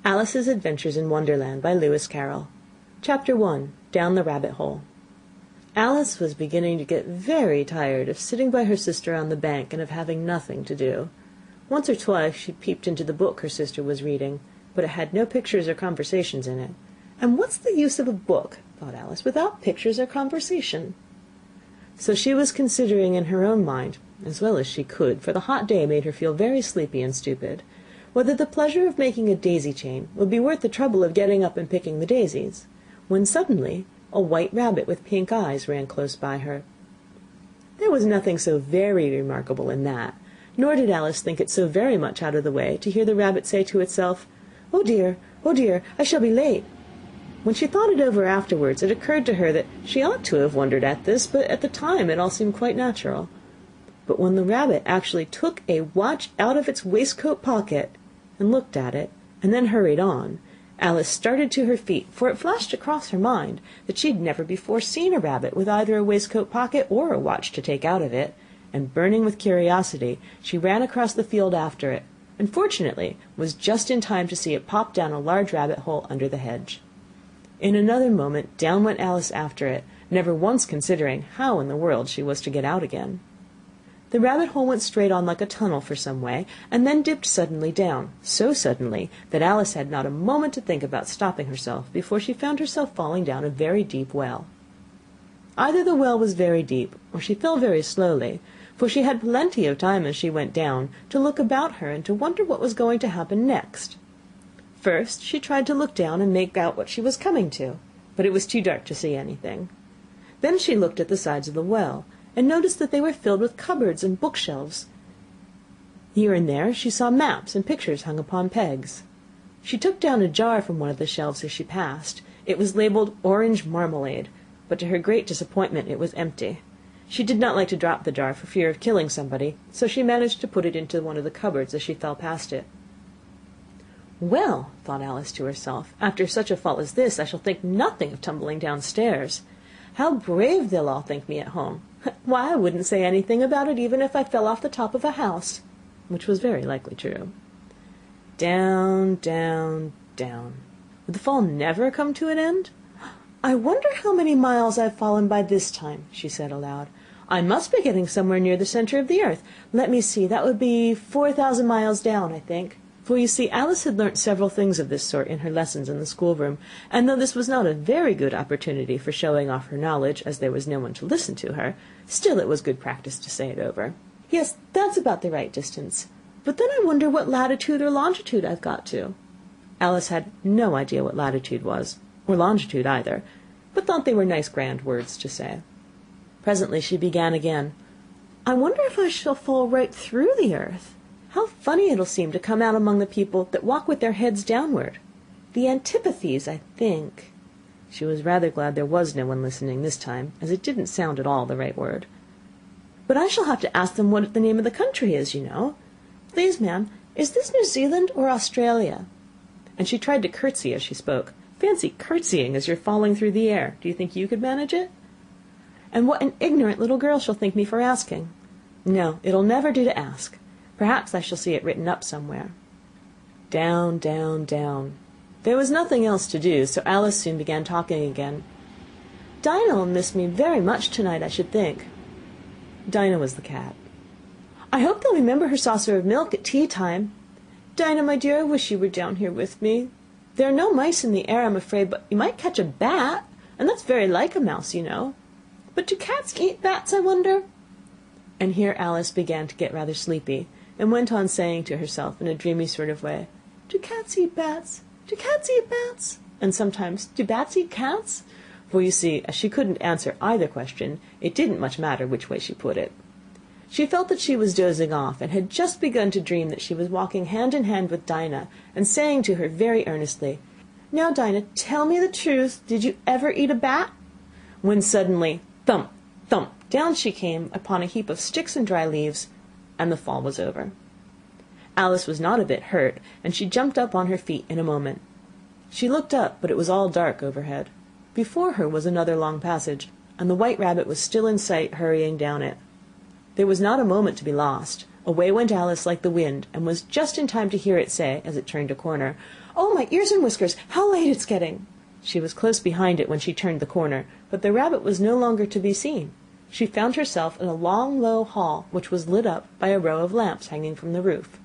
Alice's Adventures in Wonderland by Lewis Carroll. Chapter 1. Down the Rabbit Hole. Alice was beginning to get very tired of sitting by her sister on the bank and of having nothing to do. Once or twice she peeped into the book her sister was reading, but it had no pictures or conversations in it. And what's the use of a book, thought Alice, without pictures or conversation? So she was considering in her own mind, as well as she could, for the hot day made her feel very sleepy and stupid, whether the pleasure of making a daisy chain would be worth the trouble of getting up and picking the daisies, when suddenly a white rabbit with pink eyes ran close by her. There was nothing so very remarkable in that, nor did Alice think it so very much out of the way to hear the rabbit say to itself, oh dear, I shall be late." When she thought it over afterwards, it occurred to her that she ought to have wondered at this, but at the time it all seemed quite natural. But when the rabbit actually took a watch out of its waistcoat pocket and looked at it, and then hurried on, Alice started to her feet, for it flashed across her mind that she had never before seen a rabbit with either a waistcoat pocket or a watch to take out of it, and burning with curiosity, she ran across the field after it, and fortunately was just in time to see it pop down a large rabbit hole under the hedge. In another moment down went Alice after it, never once considering how in the world she was to get out again. The rabbit hole went straight on like a tunnel for some way, and then dipped suddenly down, so suddenly that Alice had not a moment to think about stopping herself before she found herself falling down a very deep well. Either the well was very deep, or she fell very slowly, for she had plenty of time as she went down to look about her and to wonder what was going to happen next. First she tried to look down and make out what she was coming to, but it was too dark to see anything. Then she looked at the sides of the well, and noticed that they were filled with cupboards and bookshelves. Here and there she saw maps and pictures hung upon pegs. She took down a jar from one of the shelves as she passed. It was labelled orange marmalade, but to her great disappointment it was empty. She did not like to drop the jar for fear of killing somebody, so she managed to put it into one of the cupboards as she fell past it. Well, thought Alice to herself, after such a fall as this I shall think nothing of tumbling downstairs. How brave they'll all think me at home. Why, I wouldn't say anything about it even if I fell off the top of a house, which was very likely true. Down, down, down. Would the fall never come to an end? I wonder how many miles I've fallen by this time, she said aloud. I must be getting somewhere near the center of the earth. Let me see, that would be 4,000 miles down, I think. For you see, Alice had learnt several things of this sort in her lessons in the schoolroom, and though this was not a very good opportunity for showing off her knowledge, as there was no one to listen to her, still it was good practice to say it over. Yes, that's about the right distance. But then I wonder what latitude or longitude I've got to. Alice had no idea what latitude was, or longitude either, but thought they were nice grand words to say. Presently she began again. I wonder if I shall fall right through the earth. How funny it'll seem to come out among the people that walk with their heads downward. The antipathies, I think. She was rather glad there was no one listening this time, as it didn't sound at all the right word. But I shall have to ask them what the name of the country is, you know. Please, ma'am, is this New Zealand or Australia? And she tried to curtsy as she spoke. Fancy curtsying as you're falling through the air. Do you think you could manage it? And what an ignorant little girl she'll think me for asking. No, it'll never do to ask. Perhaps I shall see it written up somewhere. Down, down, down. There was nothing else to do, so Alice soon began talking again. Dinah'll miss me very much tonight, I should think. Dinah was the cat. I hope they'll remember her saucer of milk at tea time. Dinah, my dear, I wish you were down here with me. There are no mice in the air, I'm afraid, but you might catch a bat, and that's very like a mouse, you know. But do cats eat bats, I wonder? And here Alice began to get rather sleepy, and went on saying to herself in a dreamy sort of way, Do cats eat bats? Do cats eat bats? And sometimes, do bats eat cats? For you see, as she couldn't answer either question, it didn't much matter which way she put it. She felt that she was dozing off, and had just begun to dream that she was walking hand in hand with Dinah, and saying to her very earnestly, Now, Dinah, tell me the truth, did you ever eat a bat? When suddenly, thump, thump, down she came upon a heap of sticks and dry leaves, and the fall was over. Alice was not a bit hurt, and she jumped up on her feet in a moment. She looked up, but it was all dark overhead. Before her was another long passage, and the white rabbit was still in sight, hurrying down it. There was not a moment to be lost. Away went Alice like the wind, and was just in time to hear it say, as it turned a corner, "Oh, my ears and whiskers, how late it's getting!" She was close behind it when she turned the corner, but the rabbit was no longer to be seen. She found herself in a long, low hall, which was lit up by a row of lamps hanging from the roof.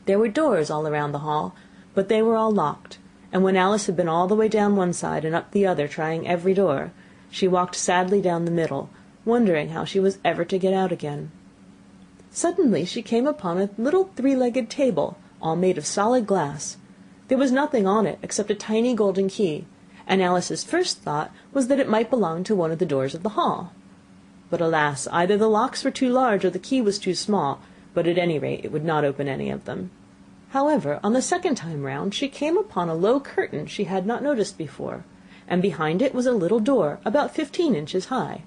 There were doors all around the hall, but they were all locked, and when Alice had been all the way down one side and up the other, trying every door, she walked sadly down the middle, wondering how she was ever to get out again. Suddenly she came upon a little three-legged table, all made of solid glass. There was nothing on it except a tiny golden key, and Alice's first thought was that it might belong to one of the doors of the hall. But alas, either the locks were too large or the key was too small, but at any rate it would not open any of them. However, on the second time round she came upon a low curtain she had not noticed before, and behind it was a little door about 15 inches high.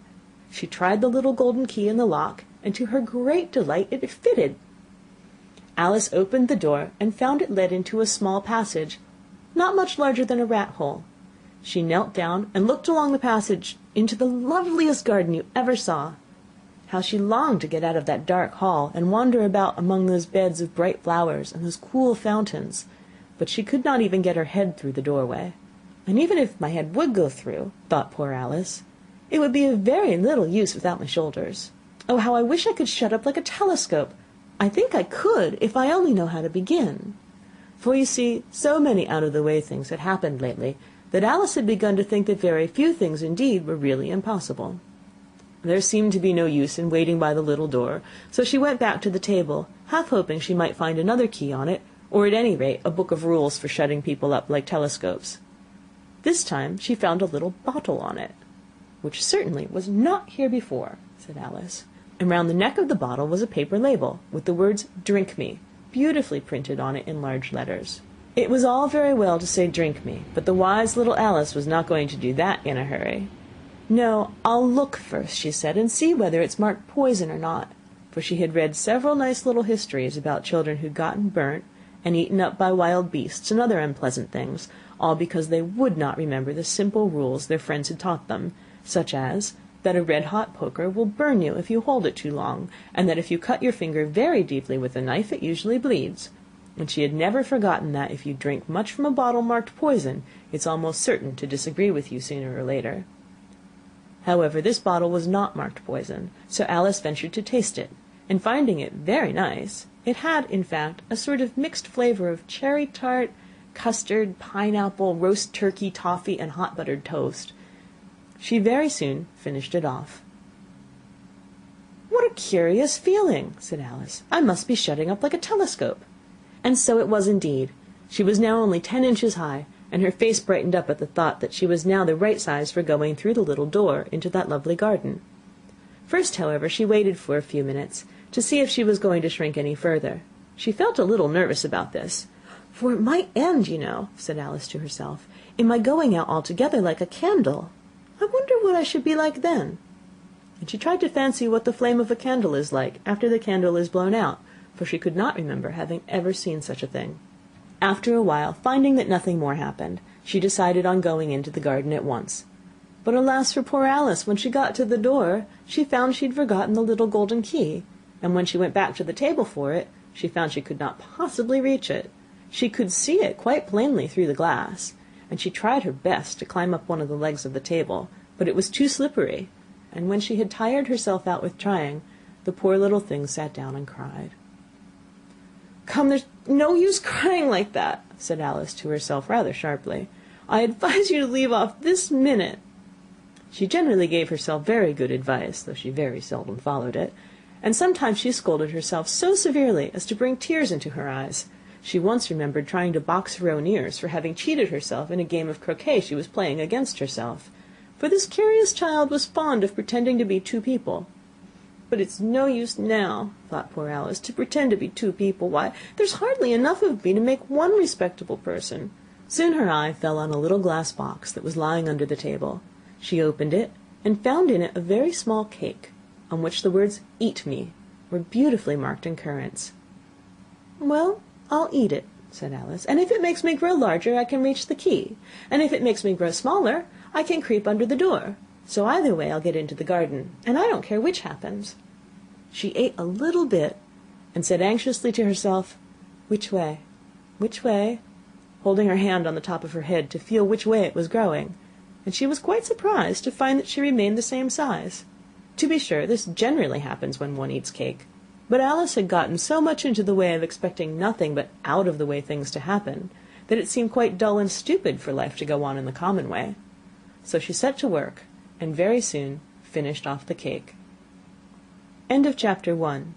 She tried the little golden key in the lock, and to her great delight it fitted. Alice opened the door and found it led into a small passage, not much larger than a rat-hole. She knelt down and looked along the passage into the loveliest garden you ever saw. How she longed to get out of that dark hall and wander about among those beds of bright flowers and those cool fountains, but she could not even get her head through the doorway. And even if my head would go through, thought poor Alice, it would be of very little use without my shoulders. Oh, how I wish I could shut up like a telescope! I think I could, if I only know how to begin. For you see, so many out-of-the-way things had happened lately, that Alice had begun to think that very few things indeed were really impossible. There seemed to be no use in waiting by the little door, so she went back to the table, half hoping she might find another key on it, or at any rate a book of rules for shutting people up like telescopes. This time she found a little bottle on it, which certainly was not here before, said Alice, and round the neck of the bottle was a paper label, with the words "Drink me" beautifully printed on it in large letters. It was all very well to say "drink me," but the wise little Alice was not going to do that in a hurry. "No, I'll look first," she said, "and see whether it's marked poison or not," for she had read several nice little histories about children who'd gotten burnt and eaten up by wild beasts and other unpleasant things, all because they would not remember the simple rules their friends had taught them, such as that a red-hot poker will burn you if you hold it too long, and that if you cut your finger very deeply with a knife it usually bleeds. And she had never forgotten that if you drink much from a bottle marked poison, it's almost certain to disagree with you sooner or later. However, this bottle was not marked poison, so Alice ventured to taste it, and finding it very nice, it had, in fact, a sort of mixed flavour of cherry tart, custard, pineapple, roast turkey, toffee, and hot buttered toast. She very soon finished it off. "What a curious feeling," said Alice. "I must be shutting up like a telescope." And so it was indeed. She was now only 10 inches high, and her face brightened up at the thought that she was now the right size for going through the little door into that lovely garden. First, however, she waited for a few minutes, to see if she was going to shrink any further. She felt a little nervous about this, "for it might end, you know," said Alice to herself, "in my going out altogether like a candle. I wonder what I should be like then." And she tried to fancy what the flame of a candle is like after the candle is blown out, for she could not remember having ever seen such a thing. After a while, finding that nothing more happened, she decided on going into the garden at once. But alas for poor Alice, when she got to the door, she found she had forgotten the little golden key, and when she went back to the table for it, she found she could not possibly reach it. She could see it quite plainly through the glass, and she tried her best to climb up one of the legs of the table, but it was too slippery, and when she had tired herself out with trying, the poor little thing sat down and cried. "Come, there's no use crying like that," said Alice to herself rather sharply. "I advise you to leave off this minute." She generally gave herself very good advice, though she very seldom followed it, and sometimes she scolded herself so severely as to bring tears into her eyes. She once remembered trying to box her own ears for having cheated herself in a game of croquet she was playing against herself, for this curious child was fond of pretending to be two people. "But it's no use now," thought poor Alice, "to pretend to be two people. Why, there's hardly enough of me to make one respectable person." Soon her eye fell on a little glass box that was lying under the table. She opened it, and found in it a very small cake, on which the words "Eat me" were beautifully marked in currants. "Well, I'll eat it," said Alice, "and if it makes me grow larger, I can reach the key, and if it makes me grow smaller, I can creep under the door. So either way I'll get into the garden, and I don't care which happens." She ate a little bit, and said anxiously to herself, "Which way? Which way?" holding her hand on the top of her head to feel which way it was growing, and she was quite surprised to find that she remained the same size. To be sure, this generally happens when one eats cake, but Alice had gotten so much into the way of expecting nothing but out of the way things to happen, that it seemed quite dull and stupid for life to go on in the common way. So she set to work, and very soon finished off the cake. End of Chapter 1.